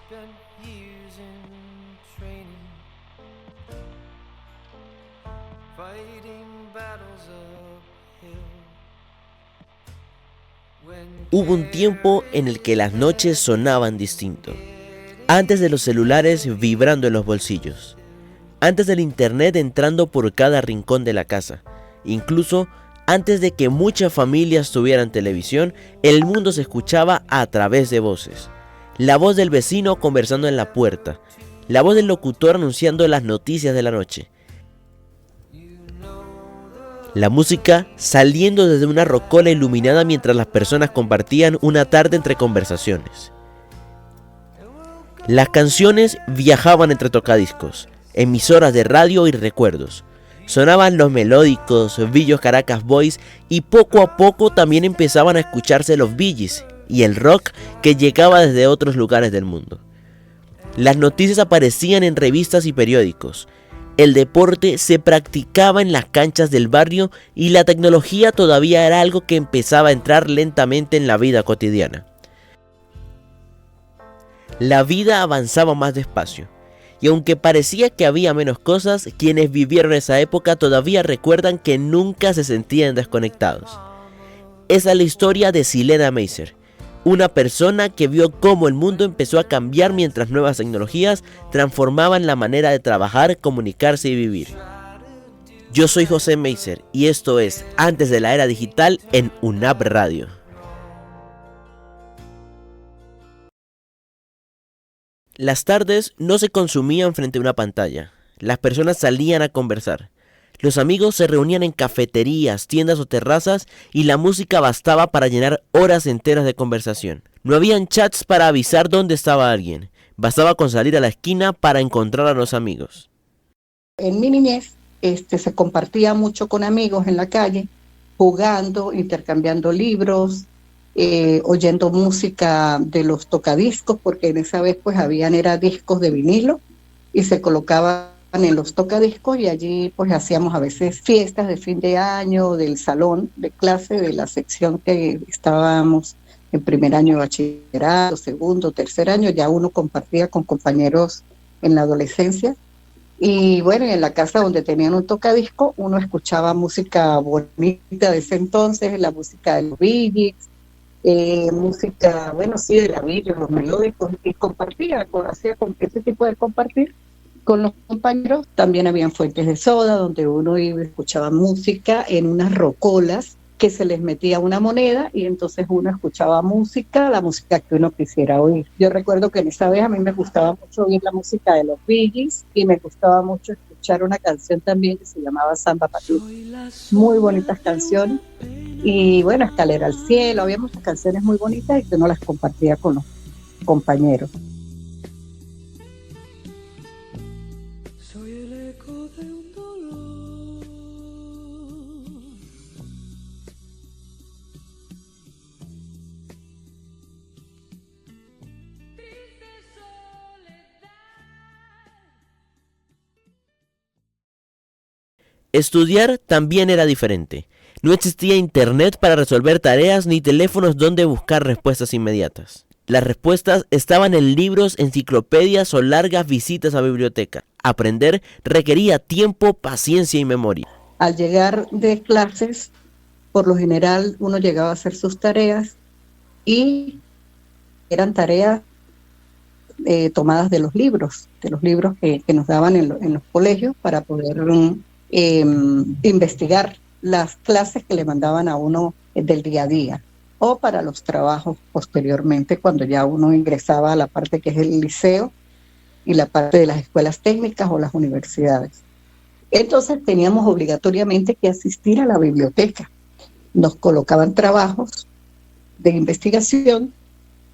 Spent years in training, fighting battles uphill. Hubo un tiempo en el que las noches sonaban distinto. Antes de los celulares vibrando en los bolsillos. Antes del internet entrando por cada rincón de la casa. Incluso antes de que muchas familias tuvieran televisión, el mundo se escuchaba a través de voces. La voz del vecino conversando en la puerta. La voz del locutor anunciando las noticias de la noche. La música saliendo desde una rocola iluminada mientras las personas compartían una tarde entre conversaciones. Las canciones viajaban entre tocadiscos, emisoras de radio y recuerdos. Sonaban los melódicos Villos Caracas Boys y poco a poco también empezaban a escucharse los Bee Gees y el rock que llegaba desde otros lugares del mundo. Las noticias aparecían en revistas y periódicos. El deporte se practicaba en las canchas del barrio y la tecnología todavía era algo que empezaba a entrar lentamente en la vida cotidiana. La vida avanzaba más despacio, y aunque parecía que había menos cosas, quienes vivieron esa época todavía recuerdan que nunca se sentían desconectados. Esa es la historia de Silena Meiser, una persona que vio cómo el mundo empezó a cambiar mientras nuevas tecnologías transformaban la manera de trabajar, comunicarse y vivir. Yo soy José Meiser y esto es Antes de la Era Digital en UNAP Radio. Las tardes no se consumían frente a una pantalla. Las personas salían a conversar. Los amigos se reunían en cafeterías, tiendas o terrazas y la música bastaba para llenar horas enteras de conversación. No habían chats para avisar dónde estaba alguien. Bastaba con salir a la esquina para encontrar a los amigos. En mi niñez se compartía mucho con amigos en la calle, jugando, intercambiando libros, oyendo música de los tocadiscos, porque en esa vez pues era discos de vinilo y se colocaban en los tocadiscos y allí pues hacíamos a veces fiestas de fin de año, del salón de clase, de la sección que estábamos en primer año de bachillerato, segundo, tercer año, ya uno compartía con compañeros en la adolescencia. Y bueno, en la casa donde tenían un tocadisco, uno escuchaba música bonita de ese entonces, la música de los Bee Gees, música, bueno, sí, de la Biblia, los melódicos, y compartía, hacía con ese tipo de compartir con los compañeros. También habían fuentes de soda, donde uno iba y escuchaba música en unas rocolas que se les metía una moneda y entonces uno escuchaba música, la música que uno quisiera oír. Yo recuerdo que en esa vez a mí me gustaba mucho oír la música de los Bee Gees y me gustaba mucho escuchar una canción también que se llamaba Samba Patú. Muy bonitas canciones. Y bueno, Escalera al Cielo, había muchas canciones muy bonitas y que uno las compartía con los compañeros. Soy el eco de un dolor. Triste soledad. Estudiar también era diferente. No existía internet para resolver tareas ni teléfonos donde buscar respuestas inmediatas. Las respuestas estaban en libros, enciclopedias o largas visitas a biblioteca. Aprender requería tiempo, paciencia y memoria. Al llegar de clases, por lo general uno llegaba a hacer sus tareas y eran tareas tomadas de los libros que nos daban en los colegios para poder investigar las clases que le mandaban a uno del día a día o para los trabajos posteriormente cuando ya uno ingresaba a la parte que es el liceo y la parte de las escuelas técnicas o las universidades. Entonces teníamos obligatoriamente que asistir a la biblioteca. Nos colocaban trabajos de investigación.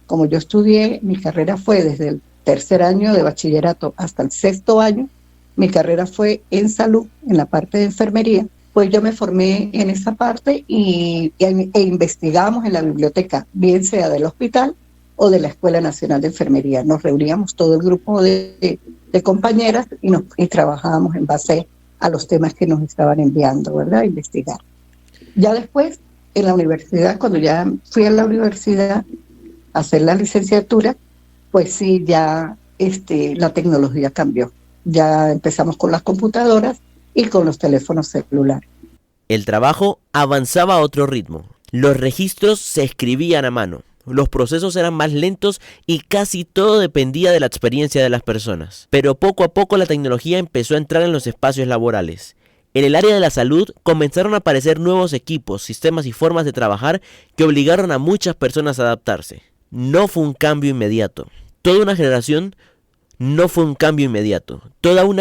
Como yo estudié, mi carrera fue desde el tercer año de bachillerato hasta el sexto año, mi carrera fue en salud, en la parte de enfermería, pues yo me formé en esa parte e investigamos en la biblioteca, bien sea del hospital o de la Escuela Nacional de Enfermería. Nos reuníamos todo el grupo de compañeras y trabajábamos en base a los temas que nos estaban enviando, ¿verdad? A investigar. Ya después, en la universidad, cuando ya fui a la universidad a hacer la licenciatura, pues sí, ya la tecnología cambió. Ya empezamos con las computadoras y con los teléfonos celulares. El trabajo avanzaba a otro ritmo. Los registros se escribían a mano. Los procesos eran más lentos y casi todo dependía de la experiencia de las personas. Pero poco a poco la tecnología empezó a entrar en los espacios laborales. En el área de la salud comenzaron a aparecer nuevos equipos, sistemas y formas de trabajar que obligaron a muchas personas a adaptarse. No fue un cambio inmediato. Toda una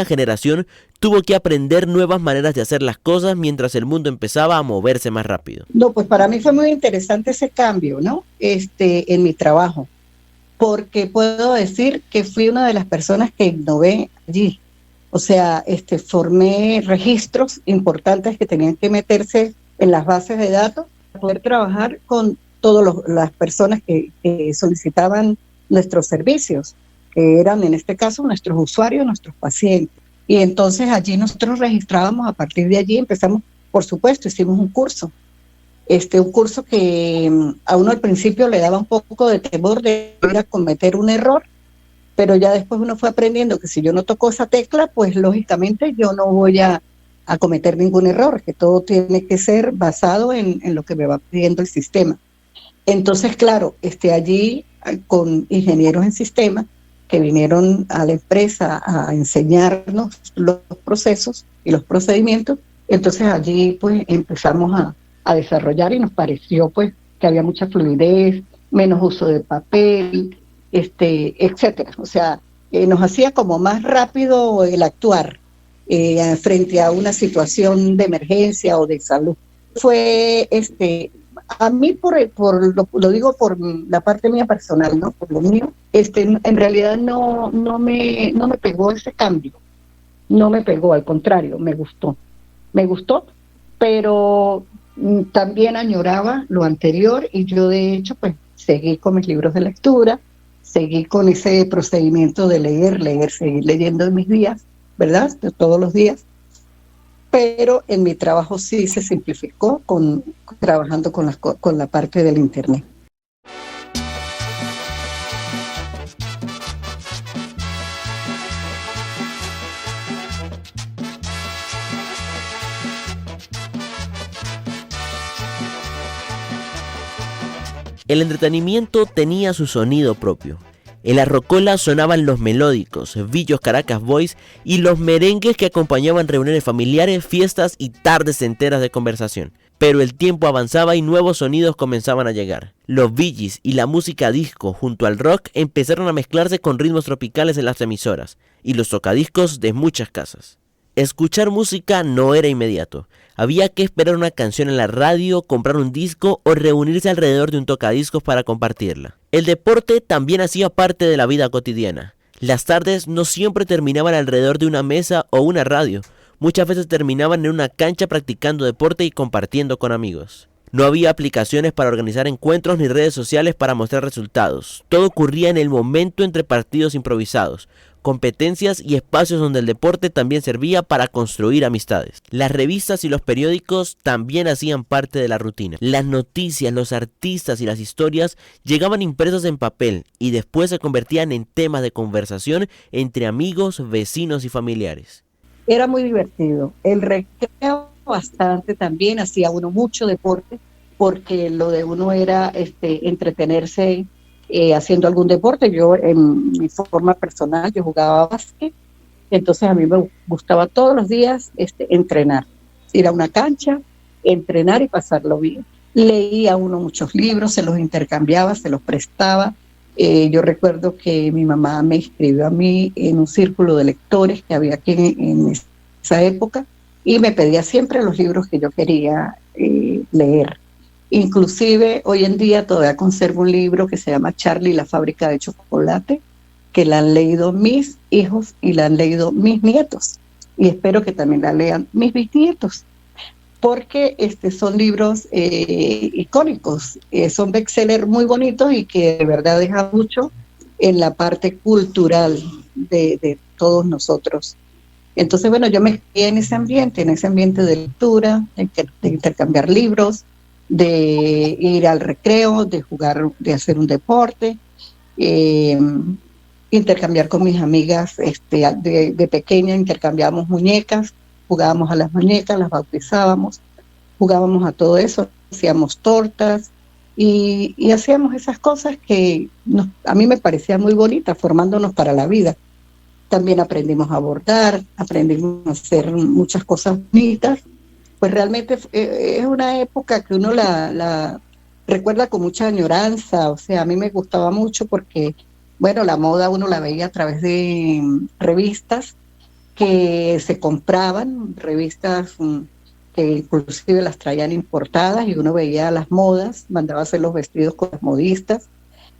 generación tuvo que aprender nuevas maneras de hacer las cosas mientras el mundo empezaba a moverse más rápido. No, pues para mí fue muy interesante ese cambio, ¿no? En mi trabajo, porque puedo decir que fui una de las personas que innové allí. O sea, formé registros importantes que tenían que meterse en las bases de datos para poder trabajar con todas las personas que solicitaban nuestros servicios, que eran en este caso nuestros usuarios, nuestros pacientes. Y entonces allí nosotros registrábamos, a partir de allí empezamos, por supuesto, hicimos un curso que a uno al principio le daba un poco de temor de ir a cometer un error, pero ya después uno fue aprendiendo que si yo no toco esa tecla, pues lógicamente yo no voy a cometer ningún error, que todo tiene que ser basado en lo que me va pidiendo el sistema. Entonces, claro, allí con ingenieros en sistemas que vinieron a la empresa a enseñarnos los procesos y los procedimientos, entonces allí pues empezamos a desarrollar y nos pareció pues que había mucha fluidez, menos uso de papel, etcétera. O sea, nos hacía como más rápido el actuar frente a una situación de emergencia o de salud. Fue a mí lo digo por la parte mía personal, ¿no? Por lo mío, en realidad no me pegó ese cambio, no me pegó, al contrario, me gustó, pero también añoraba lo anterior y yo de hecho pues seguí con mis libros de lectura, seguí con ese procedimiento de seguir leyendo en mis días, ¿verdad? De todos los días. Pero en mi trabajo sí se simplificó trabajando con la parte del internet. El entretenimiento tenía su sonido propio. En la rocola sonaban los melódicos, Villos Caracas Boys y los merengues que acompañaban reuniones familiares, fiestas y tardes enteras de conversación. Pero el tiempo avanzaba y nuevos sonidos comenzaban a llegar. Los Billys y la música disco junto al rock empezaron a mezclarse con ritmos tropicales en las emisoras y los tocadiscos de muchas casas. Escuchar música no era inmediato. Había que esperar una canción en la radio, comprar un disco o reunirse alrededor de un tocadiscos para compartirla. El deporte también hacía parte de la vida cotidiana. Las tardes no siempre terminaban alrededor de una mesa o una radio. Muchas veces terminaban en una cancha practicando deporte y compartiendo con amigos. No había aplicaciones para organizar encuentros ni redes sociales para mostrar resultados. Todo ocurría en el momento entre partidos improvisados, competencias y espacios donde el deporte también servía para construir amistades. Las revistas y los periódicos también hacían parte de la rutina. Las noticias, los artistas y las historias llegaban impresos en papel y después se convertían en temas de conversación entre amigos, vecinos y familiares. Era muy divertido. El recreo bastante también, hacía uno mucho deporte, porque lo de uno era entretenerse haciendo algún deporte. Yo en mi forma personal, yo jugaba básquet, entonces a mí me gustaba todos los días entrenar, ir a una cancha, entrenar y pasarlo bien. Leía uno muchos libros, se los intercambiaba, se los prestaba. Yo recuerdo que mi mamá me inscribió a mí en un círculo de lectores que había aquí en esa época y me pedía siempre los libros que yo quería leer. Inclusive hoy en día todavía conservo un libro que se llama Charlie y la fábrica de chocolate, que la han leído mis hijos y la han leído mis nietos. Y espero que también la lean mis bisnietos, porque son libros icónicos, son bestsellers muy bonitos y que de verdad dejan mucho en la parte cultural de todos nosotros. Entonces, bueno, yo me crié en ese ambiente de lectura, de intercambiar libros, de ir al recreo, de jugar, de hacer un deporte. eh, intercambiar con mis amigas, de pequeña intercambiábamos muñecas, jugábamos a las muñecas, las bautizábamos, jugábamos a todo eso, hacíamos tortas y hacíamos esas cosas que a mí me parecían muy bonitas, formándonos para la vida. También aprendimos a bordar, aprendimos a hacer muchas cosas bonitas. Pues realmente es una época que uno la recuerda con mucha añoranza. O sea, a mí me gustaba mucho porque, bueno, la moda uno la veía a través de revistas que se compraban, revistas que inclusive las traían importadas y uno veía las modas, mandaba hacer los vestidos con las modistas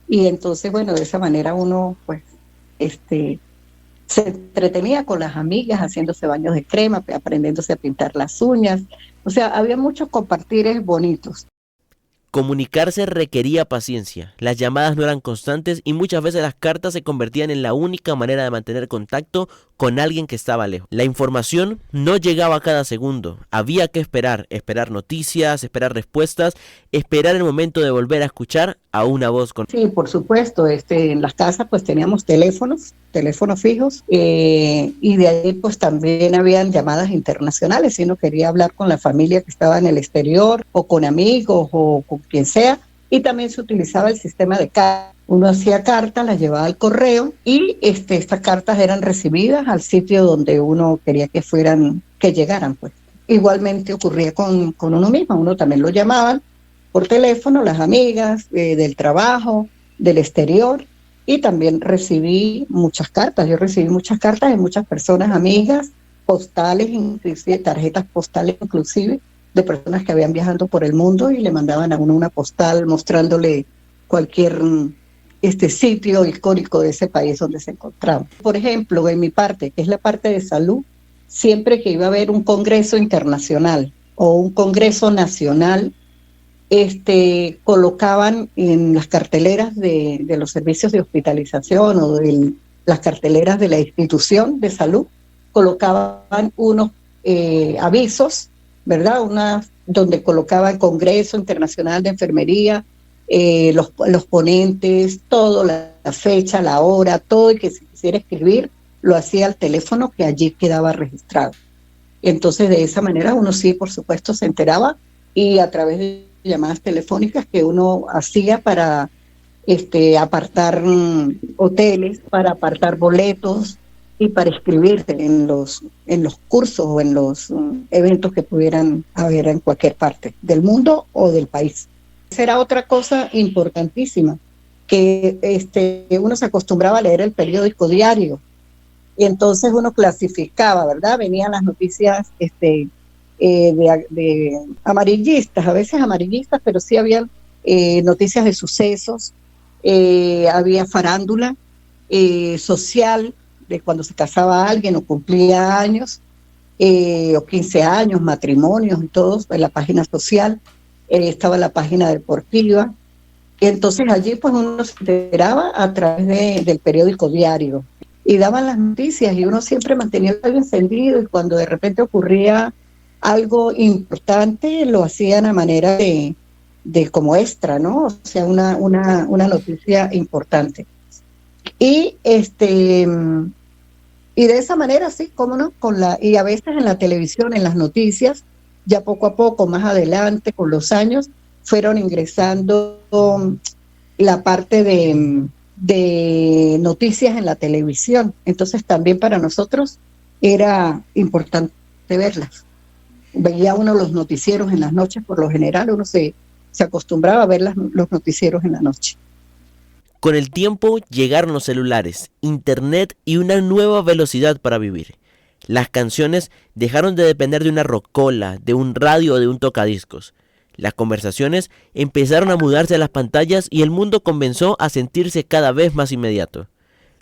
y entonces, bueno, de esa manera uno, pues, se entretenía con las amigas haciéndose baños de crema, aprendiéndose a pintar las uñas. O sea, había muchos compartires bonitos. Comunicarse requería paciencia, las llamadas no eran constantes y muchas veces las cartas se convertían en la única manera de mantener contacto con alguien que estaba lejos. La información no llegaba cada segundo, había que esperar noticias, esperar respuestas, esperar el momento de volver a escuchar a una voz con... Sí, por supuesto, en las casas pues teníamos teléfonos fijos, y de ahí pues también habían llamadas internacionales, si uno quería hablar con la familia que estaba en el exterior o con amigos o con quien sea, y también se utilizaba el sistema de cartas. Uno hacía cartas, las llevaba al correo y estas cartas eran recibidas al sitio donde uno quería que llegaran, pues. Igualmente ocurría con uno mismo, uno también lo llamaban por teléfono, las amigas del trabajo, del exterior, y también recibí muchas cartas. Yo recibí muchas cartas de muchas personas, amigas, postales, inclusive tarjetas postales, inclusive de personas que habían viajado por el mundo y le mandaban a uno una postal mostrándole cualquier sitio icónico de ese país donde se encontraba. Por ejemplo, en mi parte, que es la parte de salud, siempre que iba a haber un congreso internacional o un congreso nacional, colocaban en las carteleras de los servicios de hospitalización o de las carteleras de la institución de salud, colocaban unos avisos, ¿verdad? Donde colocaban Congreso Internacional de Enfermería, los ponentes, todo, la fecha, la hora, todo, y que si quisiera escribir, lo hacía al teléfono que allí quedaba registrado. Entonces, de esa manera uno sí, por supuesto, se enteraba, y a través de llamadas telefónicas que uno hacía para apartar hoteles, para apartar boletos y para inscribirse en los cursos o en los eventos que pudieran haber en cualquier parte del mundo o del país. Esa era otra cosa importantísima, que uno se acostumbraba a leer el periódico diario, y entonces uno clasificaba, ¿verdad? Venían las noticias de amarillistas, a veces amarillistas, pero sí había noticias de sucesos, había farándula social, de cuando se casaba alguien o cumplía años, o 15 años, matrimonios y todo, en la página social, estaba la página deportiva, y entonces allí pues uno se enteraba a través del periódico diario, y daban las noticias, y uno siempre mantenía el radio encendido, y cuando de repente ocurría algo importante, lo hacían a manera de como extra, ¿no? O sea, una noticia importante. Y y de esa manera, sí, cómo no, y a veces en la televisión, en las noticias, ya poco a poco, más adelante, con los años, fueron ingresando la parte de noticias en la televisión. Entonces también para nosotros era importante verlas. Veía uno los noticieros en las noches, por lo general uno se acostumbraba a ver los noticieros en la noche. Con el tiempo llegaron los celulares, internet y una nueva velocidad para vivir. Las canciones dejaron de depender de una rocola, de un radio o de un tocadiscos. Las conversaciones empezaron a mudarse a las pantallas y el mundo comenzó a sentirse cada vez más inmediato.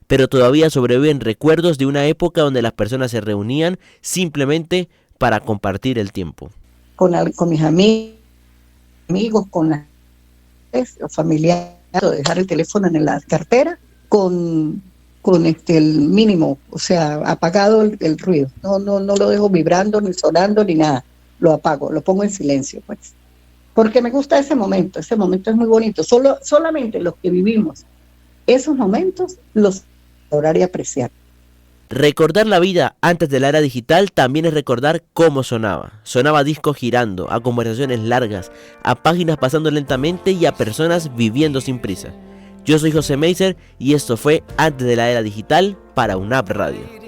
Pero todavía sobreviven recuerdos de una época donde las personas se reunían simplemente para compartir el tiempo. Con mis amigos, con los familiares, dejar el teléfono en la cartera con el mínimo, o sea, apagado el ruido. No lo dejo vibrando, ni sonando, ni nada. Lo apago, lo pongo en silencio, pues. Porque me gusta ese momento es muy bonito. Solamente los que vivimos esos momentos los valorar y apreciar. Recordar la vida antes de la era digital también es recordar cómo sonaba. Sonaba a discos girando, a conversaciones largas, a páginas pasando lentamente y a personas viviendo sin prisa. Yo soy José Meiser y esto fue Antes de la Era Digital para UNAP Radio.